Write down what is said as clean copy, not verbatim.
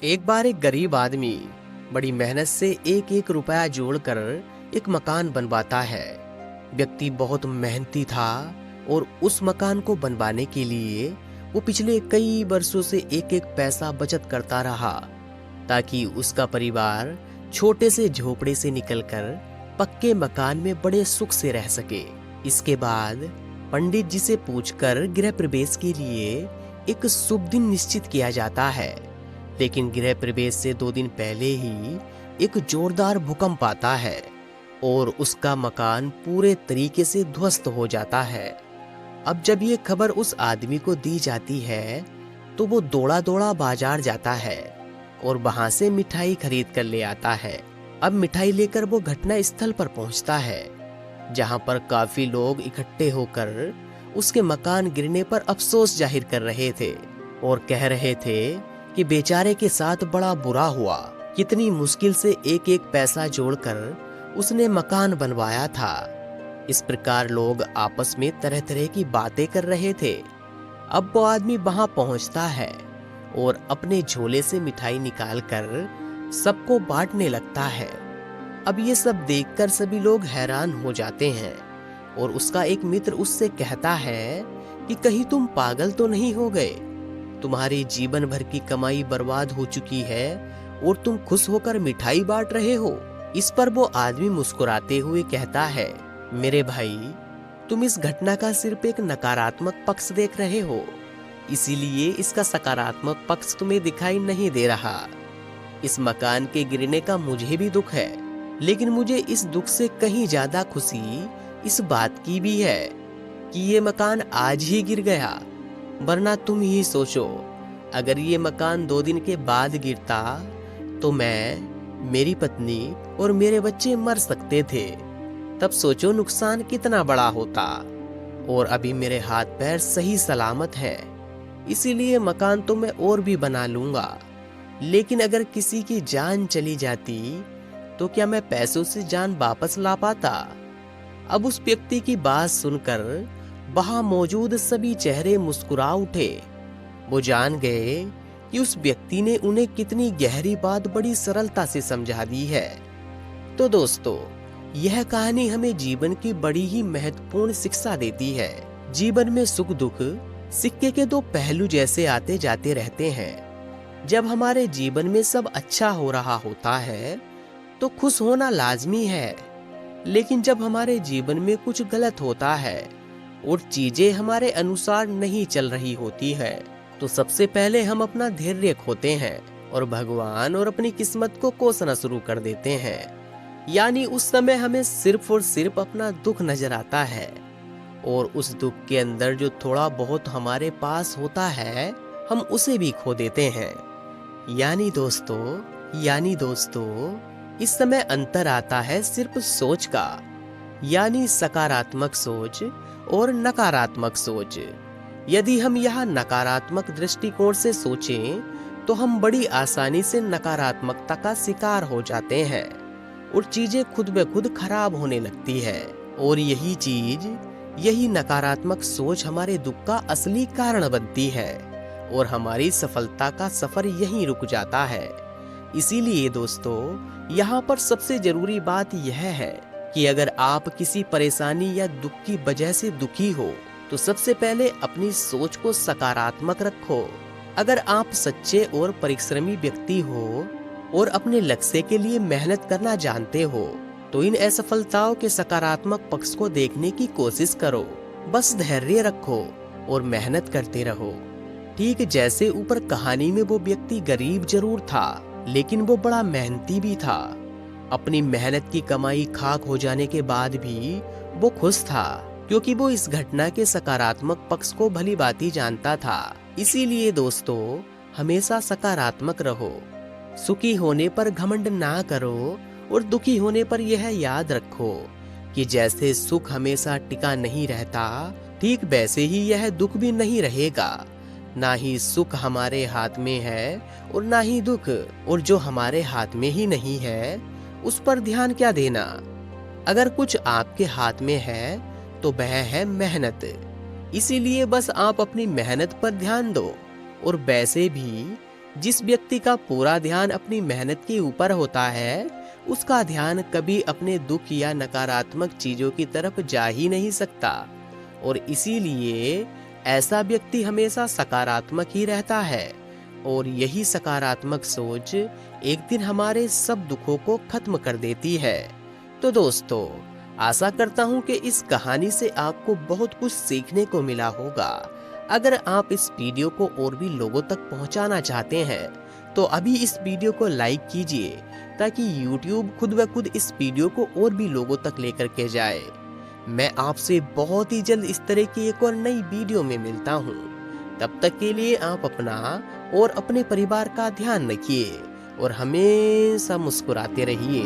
एक बार एक गरीब आदमी बड़ी मेहनत से एक एक रुपया जोड़कर एक मकान बनवाता है। व्यक्ति बहुत मेहनती था और उस मकान को बनवाने के लिए वो पिछले कई वर्षों से एक एक पैसा बचत करता रहा ताकि उसका परिवार छोटे से झोपड़े से निकलकर पक्के मकान में बड़े सुख से रह सके। इसके बाद पंडित जी से पूछकर गृह प्रवेश के लिए एक शुभ दिन निश्चित किया जाता है। लेकिन गृह प्रवेश से 2 दिन पहले ही एक जोरदार भूकंप आता है और उसका मकान पूरे तरीके से ध्वस्त हो जाता है। अब जब ये खबर उस आदमी को दी जाती है तो वो दौड़ा दौड़ा बाजार जाता है और वहां से मिठाई खरीद कर ले आता है। अब मिठाई लेकर वो घटना स्थल पर पहुंचता है जहां पर काफी लोग इकट्ठे होकर उसके मकान गिरने पर अफसोस जाहिर कर रहे थे और कह रहे थे कि बेचारे के साथ बड़ा बुरा हुआ। कितनी मुश्किल से एक एक पैसा जोड़कर उसने मकान बनवाया था। इस प्रकार लोग आपस में तरह तरह की बातें कर रहे थे। अब वो आदमी वहां पहुंचता है और अपने झोले से मिठाई निकालकर सबको बांटने लगता है। अब ये सब देखकर सभी लोग हैरान हो जाते हैं और उसका एक मित्र उससे कहता है कि कहीं तुम पागल तो नहीं हो गए? तुम्हारी जीवन भर की कमाई बर्बाद हो चुकी है और तुम खुश होकर मिठाई बांट रहे हो। इस पर वो आदमी मुस्कुराते हुए कहता है, मेरे भाई, तुम इस घटना का सिर्फ एक नकारात्मक पक्ष देख रहे हो, इसीलिए इसका सकारात्मक पक्ष तुम्हें दिखाई नहीं दे रहा। इस मकान के गिरने का मुझे भी दुख है, लेकिन मुझे इस दुख से कहीं ज्यादा खुशी इस बात की भी है कि ये मकान आज ही गिर गया। वरना तुम ही सोचो, अगर ये मकान 2 दिन के बाद गिरता तो मैं, मेरी पत्नी और मेरे बच्चे मर सकते थे। तब सोचो नुकसान कितना बड़ा होता। और अभी मेरे हाथ पैर सही सलामत है, इसीलिए मकान तो मैं और भी बना लूंगा। लेकिन अगर किसी की जान चली जाती तो क्या मैं पैसों से जान वापस ला पाता? अब उस व्यक्ति की बात सुनकर वहां मौजूद सभी चेहरे मुस्कुरा उठे। वो जान गए कि उस व्यक्ति ने उन्हें कितनी गहरी बात बड़ी सरलता से समझा दी है। तो दोस्तों, यह कहानी हमें जीवन की बड़ी ही महत्वपूर्ण शिक्षा देती है। जीवन में सुख दुख सिक्के के 2 पहलू जैसे आते जाते रहते हैं। जब हमारे जीवन में सब अच्छा हो रहा होता है तो खुश होना लाजमी है, लेकिन जब हमारे जीवन में कुछ गलत होता है और चीजें हमारे अनुसार नहीं चल रही होती है तो सबसे पहले हम अपना धैर्य खोते हैं और भगवान और अपनी किस्मत को कोसना शुरू कर देते हैं। यानी उस समय हमें सिर्फ और सिर्फ अपना दुख नजर आता है और उस दुख के अंदर जो थोड़ा बहुत हमारे पास होता है हम उसे भी खो देते हैं। यानी दोस्तों इस समय अंतर आता है सिर्फ सोच का, यानी सकारात्मक सोच और नकारात्मक सोच। यदि हम यहाँ नकारात्मक दृष्टिकोण से सोचें तो हम बड़ी आसानी से नकारात्मकता का शिकार हो जाते हैं और चीजें खुद ब खुद खराब होने लगती है। और यही नकारात्मक सोच हमारे दुख का असली कारण बनती है और हमारी सफलता का सफर यहीं रुक जाता है। इसीलिए दोस्तों, यहाँ पर सबसे जरूरी बात यह है कि अगर आप किसी परेशानी या दुख की वजह से दुखी हो तो सबसे पहले अपनी सोच को सकारात्मक रखो। अगर आप सच्चे और परिश्रमी व्यक्ति हो और अपने लक्ष्य के लिए मेहनत करना जानते हो तो इन असफलताओं के सकारात्मक पक्ष को देखने की कोशिश करो। बस धैर्य रखो और मेहनत करते रहो। ठीक जैसे ऊपर कहानी में वो व्यक्ति गरीब जरूर था, लेकिन वो बड़ा मेहनती भी था। अपनी मेहनत की कमाई खाक हो जाने के बाद भी वो खुश था, क्योंकि वो इस घटना के सकारात्मक पक्ष को भली भांति जानता था। इसीलिए दोस्तों, हमेशा सकारात्मक रहो। सुखी होने पर घमंड ना करो और दुखी होने पर यह याद रखो कि जैसे सुख हमेशा टिका नहीं रहता, ठीक वैसे ही यह दुख भी नहीं रहेगा। ना ही सुख हमारे हाथ में है और ना ही दुख, और जो हमारे हाथ में ही नहीं है उस पर ध्यान क्या देना। अगर कुछ आपके हाथ में है तो वह है मेहनत। इसीलिए बस आप अपनी मेहनत पर ध्यान दो। और वैसे भी जिस व्यक्ति का पूरा ध्यान अपनी मेहनत के ऊपर होता है, उसका ध्यान कभी अपने दुख या नकारात्मक चीजों की तरफ जा ही नहीं सकता, और इसीलिए ऐसा व्यक्ति हमेशा सकारात्मक ही रहता है। और यही सकारात्मक सोच एक दिन हमारे सब दुखों को खत्म कर देती है। तो दोस्तों, आशा करता हूँ कि इस कहानी से आपको बहुत कुछ सीखने को मिला होगा। अगर आप इस वीडियो को और भी लोगों तक पहुँचाना चाहते हैं तो अभी इस वीडियो को लाइक कीजिए, ताकि YouTube खुद ब खुद इस वीडियो को और भी लोगों तक लेकर के जाए। मैं आपसे बहुत ही जल्द इस तरह की एक और नई वीडियो में मिलता हूँ। तब तक के लिए आप अपना और अपने परिवार का ध्यान रखिए और हमेशा मुस्कुराते रहिए।